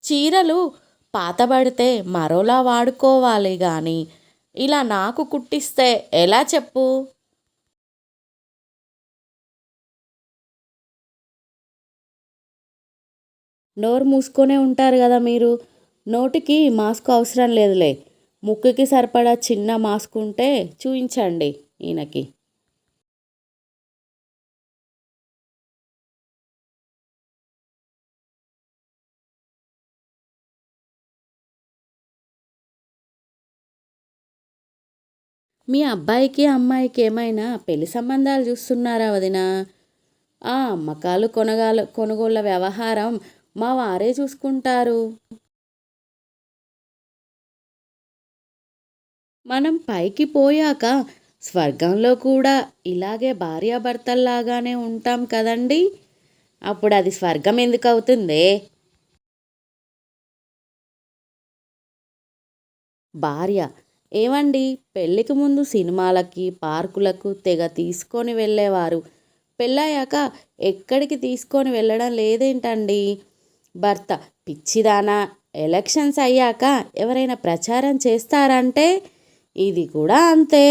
చీరలు పాతబడితే మరోలా వాడుకోవాలి గాని ఇలా నాకు కుట్టిస్తే ఎలా చెప్పు? నోరు మూసుకొనే ఉంటారు కదా మీరు. నోటికి మాస్క్ అవసరం లేదులే. ముక్కుకి సరిపడా చిన్న మాస్క్ ఉంటే చూయించండి ఈయనకి. మీ అబ్బాయికి అమ్మాయికి ఏమైనా పెళ్లి సంబంధాలు చూస్తున్నారా వదినా? ఆ అమ్మకాలు కొనుగోళ్ళ వ్యవహారం మా వారే చూసుకుంటారు. మనం పైకి పోయాక స్వర్గంలో కూడా ఇలాగే భార్యాభర్తల్లాగానే ఉంటాం కదండి. అప్పుడు అది స్వర్గం ఎందుకు అవుతుందే? భార్య ఏవండి, పెళ్ళికి ముందు సినిమాలకి పార్కులకు తెగ తీసుకొని వెళ్ళేవారు. పెళ్ళయ్యాక ఎక్కడికి తీసుకొని వెళ్ళడం లేదేంటండి? భర్త పిచ్చిదానా, ఎలక్షన్స్ అయ్యాక ఎవరైనా ప్రచారం చేస్తారంటే ఇది కూడా అంతే.